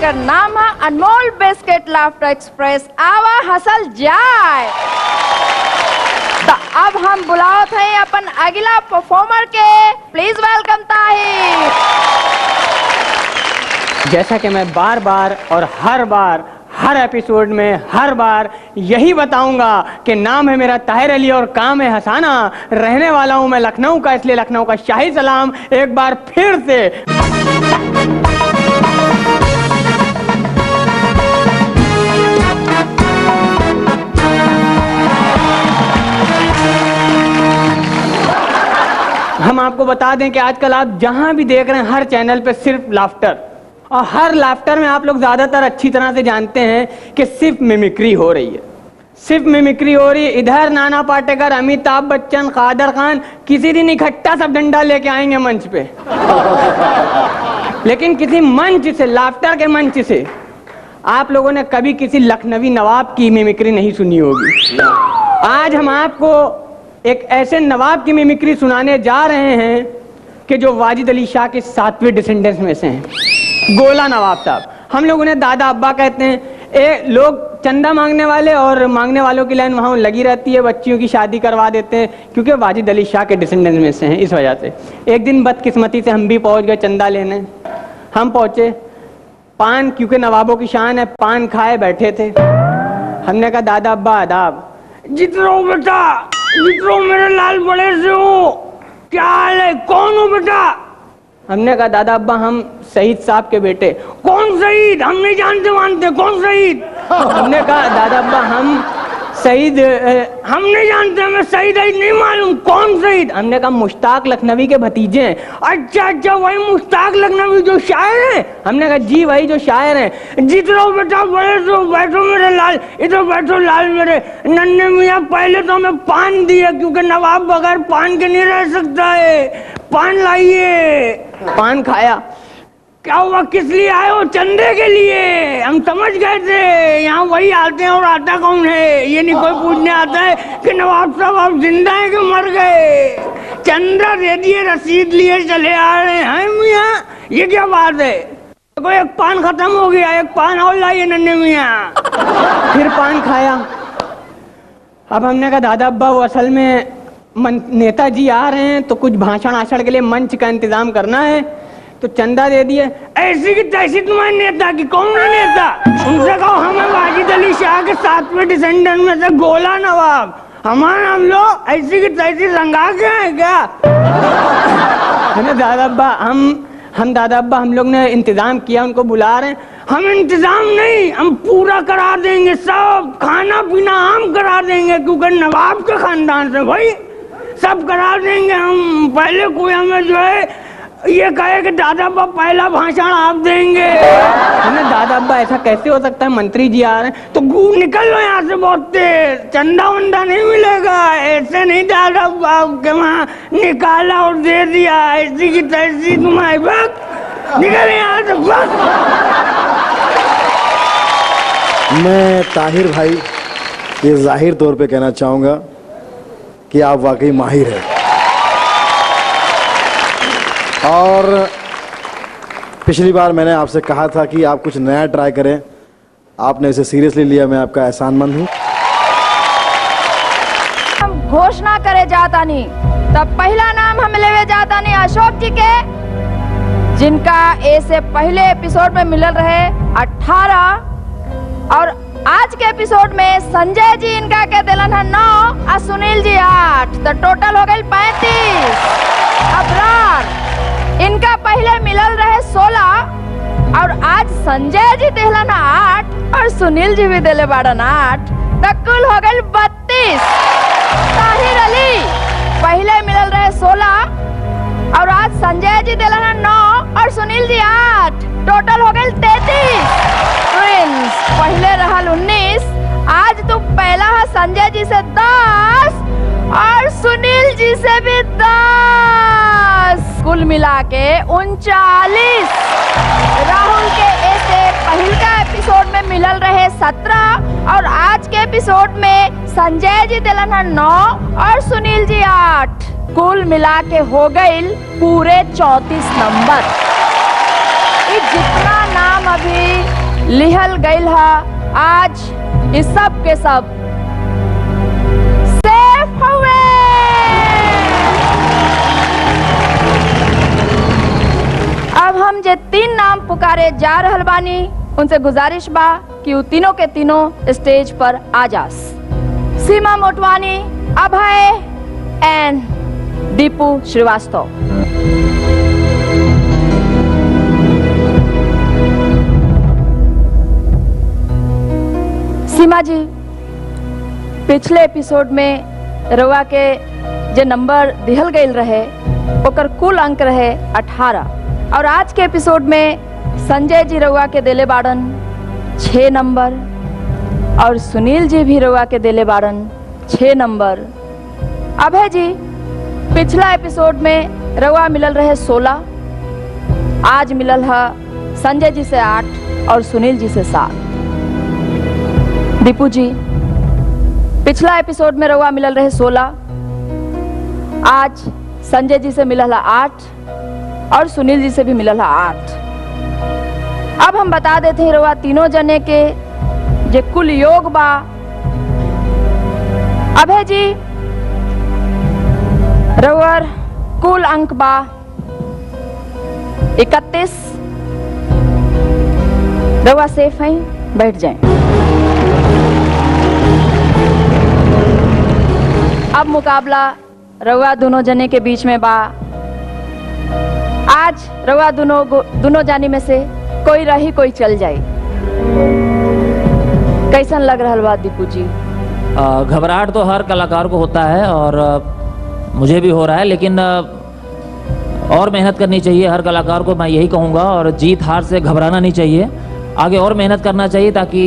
जेकर नाम है अनमोल बिस्किट लाफ्टर एक्सप्रेस। आवा हसल जाए। तो अब हम बुलाओ थे अपन अगला परफॉर्मर के। Please welcome Tahir. जैसा कि मैं बार बार और हर बार हर एपिसोड में हर बार यही बताऊंगा कि नाम है मेरा ताहिर अली और काम है हंसाना। रहने वाला हूं मैं लखनऊ का, इसलिए लखनऊ का शाही सलाम एक बार फिर से। हम आपको बता दें कि आजकल आप जहां भी देख रहे हैं हर चैनल पे सिर्फ लाफ्टर, और हर लाफ्टर में आप लोग ज्यादातर अच्छी तरह से जानते हैं कि सिर्फ मिमिक्री हो रही है, सिर्फ मिमिक्री हो रही है। इधर नाना पाटेकर, अमिताभ बच्चन, कादर खान किसी दिन इकट्ठा सब डंडा लेके आएंगे मंच पे। लेकिन किसी मंच से, लाफ्टर के मंच से आप लोगों ने कभी किसी लखनवी नवाब की मिमिक्री नहीं सुनी होगी। आज हम आपको एक ऐसे नवाब की मिमिक्री सुनाने जा रहे हैं कि जो वाजिद अली शाह के 7वें डिसेंडेंट्स में से हैं, गोला नवाब साहब। हम लोग उन्हें दादा अब्बा कहते हैं। लोग चंदा मांगने वाले और मांगने वालों की लाइन वहाँ लगी रहती है, बच्चियों की शादी करवा देते हैं क्योंकि वाजिद अली शाह के डिसेंडेंट्स में से हैं। इस वजह से एक दिन बदकिस्मती से हम भी पहुँच गए चंदा लेने। हम पहुँचे, पान, क्योंकि नवाबों की शान है, पान खाए बैठे थे। हमने कहा दादा अब्बा आदाब। जीत रहा हूँ बेटा, जीत रहा हूँ मेरे लाल बड़े से हो, क्या हाल है, कौन हो बेटा? हमने कहा दादा अब्बा हम शहीद साहब के बेटे। कौन शहीद? हम नहीं जानते मानते, कौन शहीद? हमने कहा दादा अब्बा हम शहीद, हम नहीं जानते, हमें शहीद नहीं मालूम, कौन शहीद? हमने कहा मुश्ताक लखनवी के भतीजे हैं। अच्छा अच्छा, वही मुश्ताक लखनवी जो शायर है? हमने कहा जी वही जो शायर है। जीत रहो बेटा, बड़े से बैठो मेरे लाल, इधर बैठो लाल मेरे नन्हे मियाँ। पहले तो हमें पान दिया क्योंकि नवाब बगैर पान के नहीं रह सकता है, पान लाइए। पान खाया। क्या हुआ, किस लिए आए हो? चंदे के लिए। हम समझ गए थे यहाँ वही आते हैं, और आता कौन है? ये नहीं कोई पूछने आता है कि नवाब साहब आप जिंदा हैं कि मर गए। चंदा दे दिए, रसीद लिए चले आ रहे हैं मियाँ, ये क्या बात है? कोई एक पान खत्म हो गया, एक पान और लाइए नन्हे मियाँ। फिर पान खाया। अब हमने कहा दादा अब्बा वो असल में नेताजी आ रहे हैं तो कुछ भाषण आषण के लिए मंच का इंतजाम करना है, तो चंदा दे दिए। ऐसी की तैसी तुम्हारे नेता की, कौन है नेता? उनसे कहो हमें वाजिद अली शाह के 7वें डिसेंडेंट में से गोला नवाब, हमारा हम लोग ऐसी की तैसी रंगा के हैं क्या? दादा अब्बा हम दादा अब्बा हम लोग ने इंतजाम किया, उनको बुला रहे हैं। हम इंतजाम नहीं, हम पूरा करा देंगे, सब खाना पीना हम करा देंगे क्योंकि नवाब के खानदान से भाई सब करा देंगे हम। पहले कोई हमें जो है ये कहे कि दादा अब्बा पहला भाषण आप देंगे। हमें दादा अब्बा ऐसा कैसे हो सकता है, मंत्री जी आ रहे हैं, तो निकल लो यहाँ से बहुत तेज, चंदा वंदा नहीं मिलेगा। ऐसे नहीं दादा अब्बा आपके वहाँ निकाला और दे दिया, ऐसी की तैसी तुम्हारी बात, निकल यहाँ से बस। मैं ताहिर भाई ये जाहिर तौर पे कहना चाहूँगा कि आप वाकई माहिर हैं, और पिछली बार मैंने आपसे कहा था कि आप कुछ नया ट्राई करें, आपने इसे सीरियसली लिया, मैं आपका एहसानमंद हूँ। हम घोषणा करे जाता नहीं, तब पहला नाम हम लेवे जाता नहीं अशोक जी के, जिनका ऐसे पहले एपिसोड में मिलल रहे 18 और आज के एपिसोड में संजय जी इनका के दिलन है 9 और सुनील जी 8, तो टोटल हो गई 35। अबरार इनका पहले मिलल रहे 16 और आज संजय जी दिलन 8 और सुनील जी भी दिले बाड़न 8, तो कुल हो गई 32। ताहिर अली पहले मिलल रहे 16 और आज संजय जी दिलन 9 और सुनील जी 8, टोटल हो गई 33। ट्विंस पहले रहल 19, आज तो पहला है संजय जी से 10 और सुनील जी से भी 10, कुल मिला के 39। राहुल के ऐसे पहले का एपिसोड में मिलल रहे 17 और आज के एपिसोड में संजय जी दिलन 9 और सुनील जी 8, कुल मिला के हो गई पूरे 34 नंबर। जितना नाम नाम अभी लिहल गईल हा, आज इस सब के सब सेफ हुए। अब हम जे 3 नाम पुकारे जा रहल बानी, उनसे गुजारिश बा कि उ तीनों के तीनों स्टेज पर आ जास। सीमा मोटवानी, अभय एंड दीपू श्रीवास्तव। सीमा जी, पिछले एपिसोड में रउआ के जे नंबर दिहल गईल रहे ओकर कुल अंक रहे 18, और आज के एपिसोड में संजय जी रउआ के देले बाड़न 6 नंबर और सुनील जी भी रउआ के देले बाड़न 6 नंबर। अभय जी, पिछला एपिसोड में रउआ मिलल रहे 16, आज मिलल है संजय जी से 8 और सुनील जी से 7। दीपू जी, पिछला एपिसोड में रउआ मिलल रहे 16, आज संजय जी से मिलल है 8 और सुनील जी से भी मिलल है 8। अब हम बता देते हैं रउआ तीनों जने के जे कुल योग बा। अभय जी, रउअर कुल अंक बा 31। रउआ सेफ हैं, बैठ जाएं। अब मुकाबला रउआ दोनों जने के बीच में बा। आज रउआ दोनों जानी में से कोई रही कोई चल जाए। कैसन लग रहा बा दीपू जी? घबराहट तो हर कलाकार को होता है और मुझे भी हो रहा है, लेकिन और मेहनत करनी चाहिए हर कलाकार को, मैं यही कहूँगा। और जीत हार से घबराना नहीं चाहिए, आगे और मेहनत करना चाहिए ताकि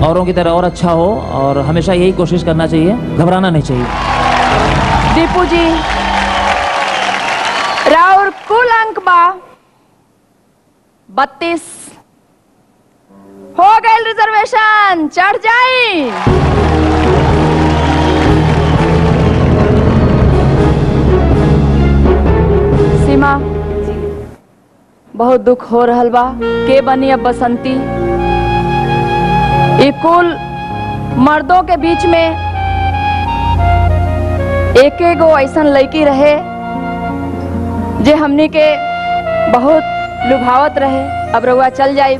औरों की तरह और अच्छा हो, और हमेशा यही कोशिश करना चाहिए, घबराना नहीं चाहिए। दीपू जी, राउर कुल अंक बा 32। हो गए रिजर्वेशन, चढ़ जाई। सीमा, बहुत दुख हो रहल बा, के बनी अब बसंती। ये कुल मर्दों के बीच में एक गो ऐसन लड़की रहे जे हमनी के बहुत लुभावत रहे। अब रउआ चल जाई,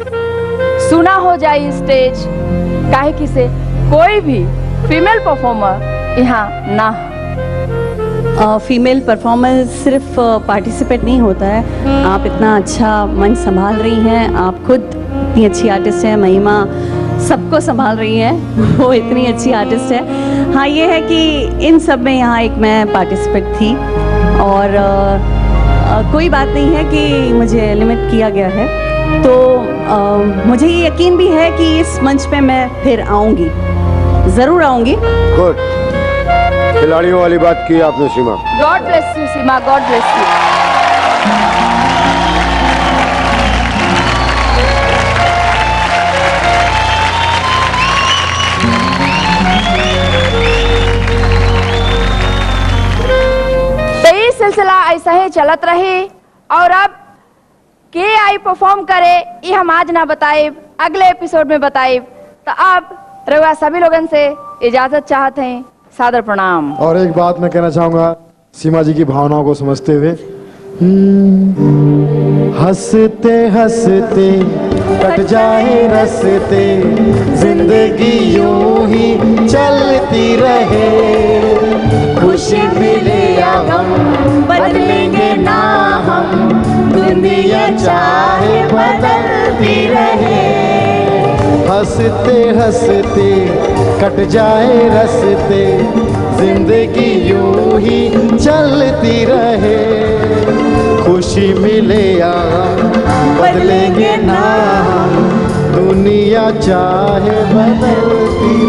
सुना हो जाई स्टेज, काहे कि से कोई भी फीमेल परफॉर्मर यहाँ ना। फीमेल परफॉर्मर सिर्फ पार्टिसिपेट नहीं होता है, आप इतना अच्छा मंच संभाल रही हैं, आप खुद इतनी अच्छी आर्टिस्ट हैं। महिमा सबको संभाल रही हैं, वो इतनी अच्छी आर्टिस्ट है। हाँ, ये है कि इन सब में यहाँ एक मैं पार्टिसिपेट थी, और कोई बात नहीं है कि मुझे लिमिट किया गया है, तो मुझे ये यकीन भी है कि इस मंच पे मैं फिर आऊँगी, ज़रूर आऊँगी। गुड, खिलाड़ियों वाली बात की आपने Seema. God bless you Seema, God bless you. सिलसिला ऐसा ही चलत रही, और अब के आई परफॉर्म करे ये हम आज ना बताए, अगले एपिसोड में बताए। तो अब रउआ सभी लोगन से इजाजत चाहते हैं, सादर प्रणाम। और एक बात मैं कहना चाहूंगा सीमा जी की भावनाओं को समझते हुए, हंसते हंसते कट जाए रस्ते, जिंदगी यूं ही चलती रहे, खुशी मिले या गम बदलेंगे ना हम, दुनिया चाहे बदलती रहे। हंसते हंसते कट जाए रस्ते, जिंदगी यूं ही चलती रहे, खुशी मिले या बदलेंगे ना हम, दुनिया चाहे बदलती